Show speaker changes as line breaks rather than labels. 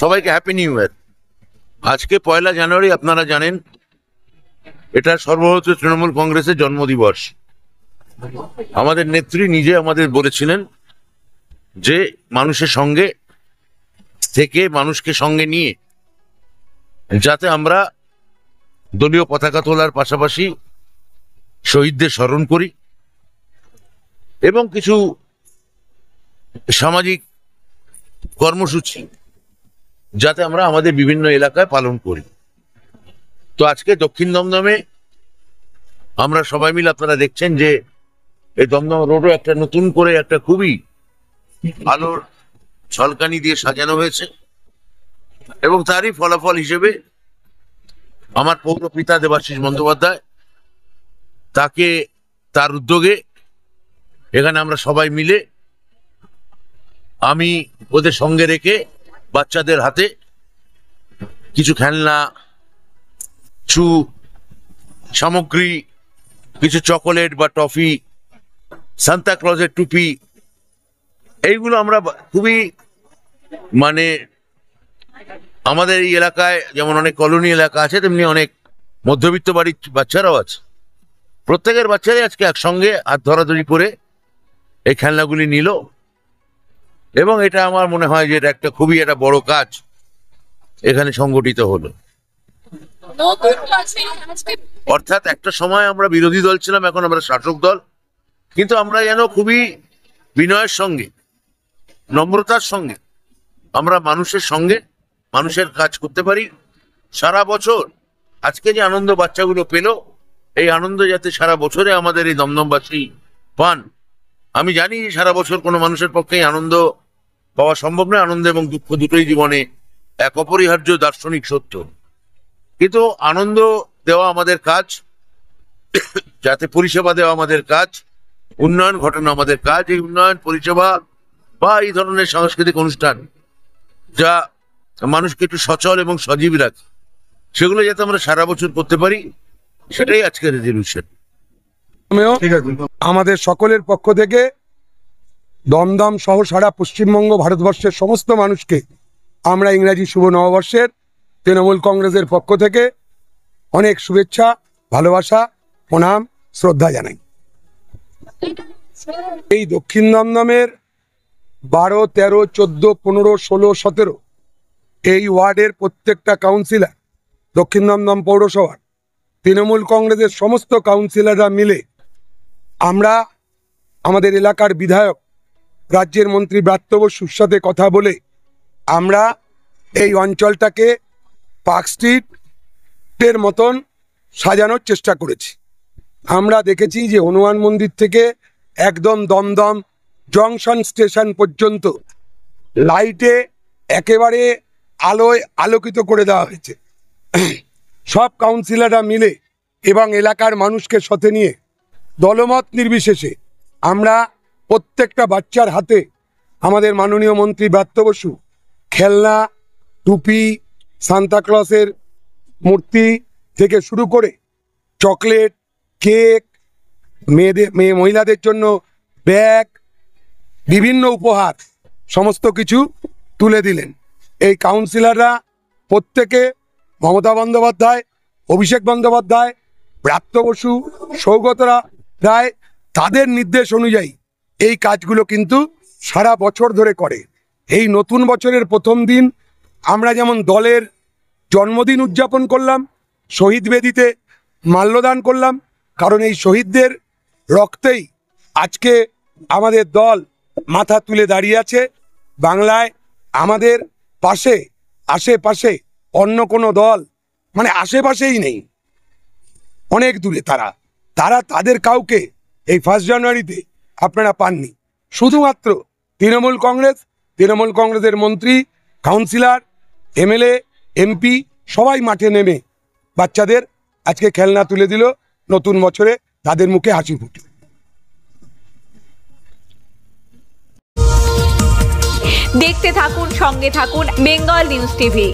সবাইকে happy new year. আজকে 1 জানুয়ারি, আপনারা জানেন এটা সর্বভারতীয় তৃণমূল কংগ্রেসের জন্মদিবস। আমাদের নেত্রী নিজে আমাদের বলেছিলেন যে মানুষের সঙ্গে থেকে, মানুষকে সঙ্গে নিয়ে যাতে আমরা দলীয় পতাকা তোলার পাশাপাশি শহীদদের স্মরণ করি এবং কিছু সামাজিক কর্মসূচি যাতে আমরা আমাদের বিভিন্ন এলাকায় পালন করি। তো আজকে দক্ষিণ দমদমে আমরা সবাই মিলে, আপনারা দেখছেন যে এই দমদম রোডও একটা নতুন করে একটা খুবই আলোর ঝলকানি দিয়ে সাজানো হয়েছে এবং তারই ফলাফল হিসেবে আমার পৌরপিতা দেবাশিস বন্দ্যোপাধ্যায়, তাকে তার উদ্যোগে এখানে আমরা সবাই মিলে, আমি ওদের সঙ্গে রেখে বাচ্চাদের হাতে কিছু খেলনা, কিছু সামগ্রী, কিছু চকোলেট বা টফি, সান্তা ক্লজের টুপি, এইগুলো আমরা খুবই মানে আমাদের এই এলাকায় যেমন অনেক কলোনি এলাকা আছে, তেমনি অনেক মধ্যবিত্ত বাড়ির বাচ্চারাও আছে। প্রত্যেকের বাচ্চারাই আজকে একসঙ্গে হাত ধরাধরি করে এই খেলনাগুলি নিল এবং এটা আমার মনে হয় যে এটা একটা খুবই একটা বড় কাজ এখানে সংগঠিত হলো। অর্থাৎ একটা সময় আমরা বিরোধী দল ছিলাম, এখন আমরা শাসক দল, কিন্তু আমরা যেন খুবই বিনয়ের সঙ্গে, নম্রতার সঙ্গে আমরা মানুষের সঙ্গে মানুষের কাজ করতে পারি সারা বছর। আজকে যে আনন্দ বাচ্চাগুলো পেল, এই আনন্দ যাতে সারা বছরে আমাদের এই দমদমবাসী পান। আমি জানি সারা বছর কোনো মানুষের পক্ষেই আনন্দ পাওয়া সম্ভব নয়, আনন্দ এবং দুঃখ দুটোই জীবনে এক অপরিহার্য দার্শনিক সত্য, কিন্তু আনন্দ দেওয়া আমাদের কাজ, যাতে পরিষেবা দেওয়া আমাদের কাজ, উন্নয়ন ঘটানো আমাদের কাজ। এই উন্নয়ন, পরিষেবা বা এই ধরনের সাংস্কৃতিক অনুষ্ঠান যা মানুষকে একটু সচল এবং সজীব রাখে, সেগুলো যাতে আমরা সারা বছর করতে পারি, সেটাই আজকের রেজলিউশন।
আমাদের সকলের পক্ষ থেকে দমদম সহ সারা পশ্চিমবঙ্গ, ভারতবর্ষের সমস্ত মানুষকে আমরা ইংরাজি শুভ নববর্ষের তৃণমূল কংগ্রেসের পক্ষ থেকে অনেক শুভেচ্ছা, ভালোবাসা, প্রণাম, শ্রদ্ধা জানাই। এই দক্ষিণ দমদমের 12, 13, 14, 15, 16, 17 এই ওয়ার্ডের প্রত্যেকটা কাউন্সিলর, দক্ষিণ দমদম পৌরসভার তৃণমূল কংগ্রেসের সমস্ত কাউন্সিলররা মিলে আমরা আমাদের এলাকার বিধায়ক, রাজ্যের মন্ত্রী ব্রাত্য বসুর সাথে কথা বলে আমরা এই অঞ্চলটাকে পার্ক স্ট্রিটের মতন সাজানোর চেষ্টা করেছি। আমরা দেখেছি যে হনুমান মন্দির থেকে একদম দমদম জংশন স্টেশন পর্যন্ত লাইটে একেবারে আলোয় আলোকিত করে দেওয়া হয়েছে। সব কাউন্সিলররা মিলে এবং এলাকার মানুষকে সাথে নিয়ে দলমত নির্বিশেষে আমরা প্রত্যেকটা বাচ্চার হাতে আমাদের মাননীয় মন্ত্রী ব্রাত্য বসু খেলনা, টুপি, সান্তাক্লজের মূর্তি থেকে শুরু করে চকলেট, কেক, মহিলাদের জন্য ব্যাগ, বিভিন্ন উপহার সমস্ত কিছু তুলে দিলেন। এই কাউন্সিলররা প্রত্যেকে মমতা বন্দ্যোপাধ্যায়, অভিষেক বন্দ্যোপাধ্যায়, ব্রাত্য বসু, সৌগত রায়, তাদের নির্দেশ অনুযায়ী এই কাজগুলো কিন্তু সারা বছর ধরে করে। এই নতুন বছরের প্রথম দিন আমরা যেমন দলের জন্মদিন উদযাপন করলাম, শহীদ বেদিতে মাল্যদান করলাম, কারণ এই শহীদদের রক্তেই আজকে আমাদের দল মাথা তুলে দাঁড়িয়ে আছে। বাংলায় আমাদের পাশে, আশেপাশে অন্য কোনো দল মানে আশেপাশেই নেই, অনেক দূরে তারা তাদের কাউকে এই 1 জানুয়ারিতে আপনারা পাননি। শুধুমাত্র তৃণমূল কংগ্রেসের মন্ত্রী, কাউন্সিলর, এমএলএ, এমপি সবাই মাঠে নেমে বাচ্চাদের আজকে খেলনা তুলে দিল, নতুন বছরে তাদের মুখে হাসি ফুটল।
দেখতে থাকুন, সঙ্গে থাকুন বেঙ্গল নিউজ টিভি।